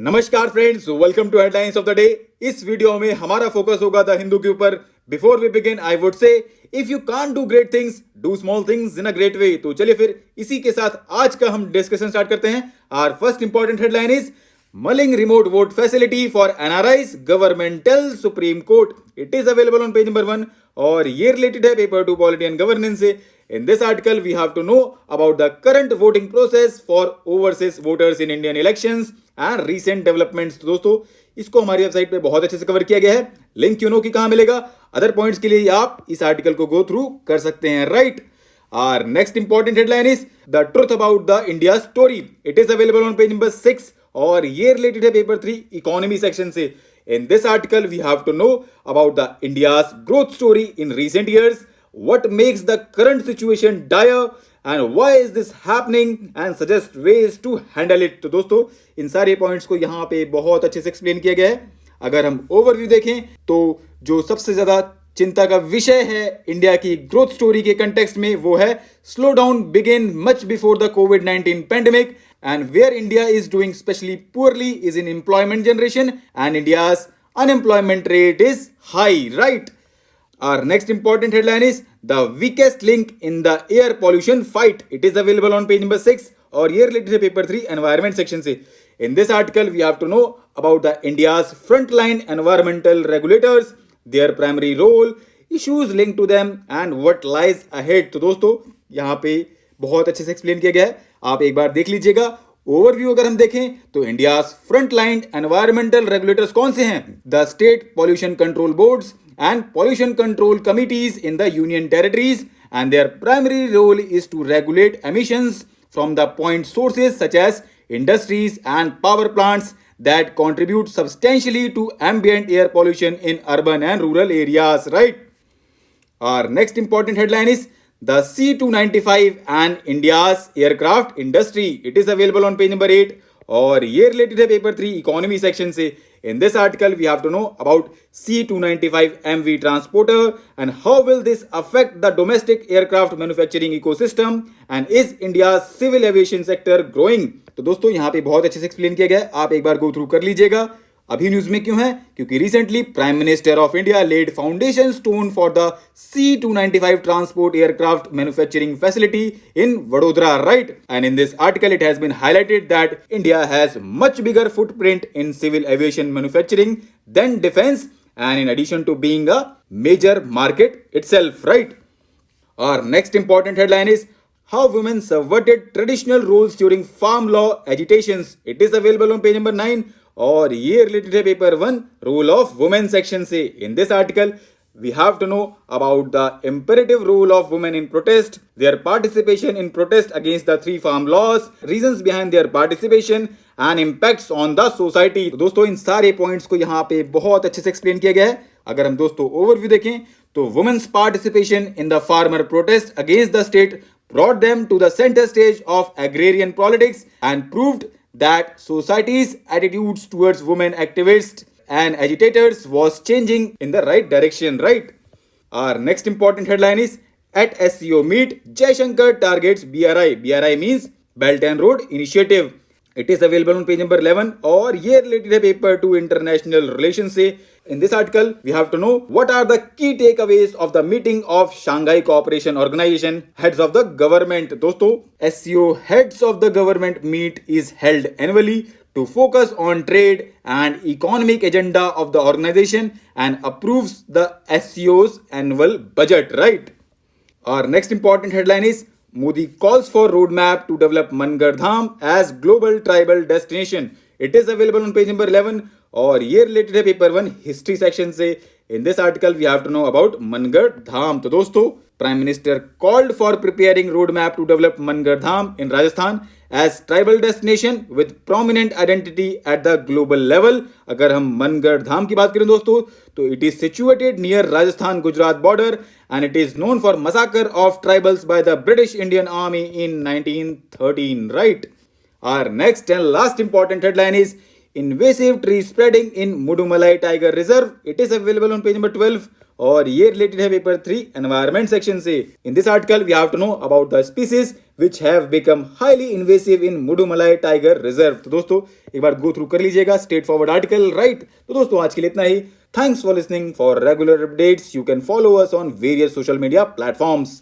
नमस्कार friends, welcome to headlines of the day. इस video में हमारा फोकस होगा द हिंदू के ऊपर। Before we begin I would say if you can't do great things, do small things in a great way. तो चलिए फिर इसी के साथ आज का हम डिस्कशन स्टार्ट करते हैं। Our first important headline is mulling remote vote facility for NRIs, government tell Supreme Court. It is available on page number 1 और ये रिलेटेड है पेपर 2 पॉलिटी एंड गवर्नेंस से। In this article, we have to know about the current voting process for overseas voters in Indian elections and recent developments। तो दोस्तों, इसको हमारी website पे बहुत अच्छे से कवर किया गया है। लिंक यू नो कि कहाँ मिलेगा। अदर पॉइंट्स के लिए आप इस आर्टिकल को गो थ्रू कर सकते हैं, right. Our next important headline is the truth about the India story. It is available on page number 6 और ये रिलेटेड है पेपर 3 इकोनॉमी सेक्शन से। In this article, we have to know about the India's growth story in recent years. What makes the current situation dire and why is this happening and suggest ways to handle it। तो दोस्तों, इन सारे points को यहाँ पे बहुत अच्छे से explain किया गया है। अगर हम ओवरव्यू देखें तो जो सबसे ज्यादा चिंता का विषय है इंडिया की ग्रोथ स्टोरी के कंटेक्स्ट में, वो है slow down begin much before the covid pandemic and where India is doing especially poorly is in employment generation and India's unemployment rate is high, right? Our next important headline is the weakest link in the air pollution fight. It is available on page number 6 और ये related है paper 3 environment section से। In this article we have to know about the India's frontline environmental regulators, their primary role, issues linked to them and what lies ahead। तो दोस्तों, यहाँ पे बहुत अच्छे से एक्सप्लेन किया गया है, आप एक बार देख लीजिएगा। ओवरव्यू अगर हम देखें तो India front line environmental regulators कौन से हैं? The state pollution control boards and pollution control committees in the union territories, and their primary role is to regulate emissions from the point sources such as industries and power plants that contribute substantially to ambient air pollution in urban and rural areas, right? Our next important headline is the C-295 and India's aircraft industry. It is available on page number 8 और ये related है paper 3 economy section से। In this article, we have to know about C-295 MV transporter and how will this affect the domestic aircraft manufacturing ecosystem and is India's civil aviation sector growing। तो दोस्तों, यहाँ पे बहुत अच्छे से explain किया गया है, आप एक बार गो थ्रू कर लीजिएगा। अभी न्यूज में क्यों है? क्योंकि recently prime minister of India laid foundation stone for the C-295 transport aircraft manufacturing facility in Vadodara, right. And in this article it has been highlighted that India has much bigger footprint in civil aviation manufacturing than defence and in addition to being a major market itself, right. Our next important headline is how women subverted traditional roles during farm law agitations. It is available on page number 9 और ये related है paper 1 role of women section से। In this article we have to know about the imperative role of women in protest, their participation in protest against the 3 farm laws, reasons behind their participation and impacts on the society। तो दोस्तों, इन सारे points को यहाँ पे बहुत अच्छे से explain किया गया है। अगर हम दोस्तों ओवरव्यू देखें तो women's participation in the farmer protest against the state brought them to the center stage of agrarian politics and proved that society's attitudes towards women activists and agitators was changing in the right direction, right? Our next important headline is at SCO meet, Jaishankar targets BRI. BRI means Belt and Road Initiative. It is available on page number 11 और ये related है paper 2 international relations से। In this article, we have to know what are the key takeaways of the meeting of Shanghai Cooperation Organization heads of the government। दोस्तों, SCO heads of the government meet is held annually to focus on trade and economic agenda of the organization and approves the SCO's annual budget, right? Our next important headline is Modi calls for roadmap to develop Mangar Dham as global tribal destination. It is available on page number 11 और ये related है paper 1 history section से। In this article we have to know about Mangarh Dham. तो दोस्तों, prime minister called for preparing road map to develop Mangarh Dham in Rajasthan as tribal destination with prominent identity at the global level. अगर हम मनगढ़ धाम की बात करें दोस्तों, तो it is situated near Rajasthan Gujarat border and it is known for massacre of tribals by the British Indian army in 1913, right. Our next and last important headline is invasive tree spreading in Mudumalai Tiger Reserve. It is available on page number 12 और ये related है paper 3 environment section से। In this article we have to know about the species which have become highly invasive in Mudumalai tiger reserve. तो दोस्तों एक बार go through कर लीजिएगा straight forward article, right. तो दोस्तों आज के लिए इतना ही। Thanks for listening. For regular updates you can follow us on various social media platforms.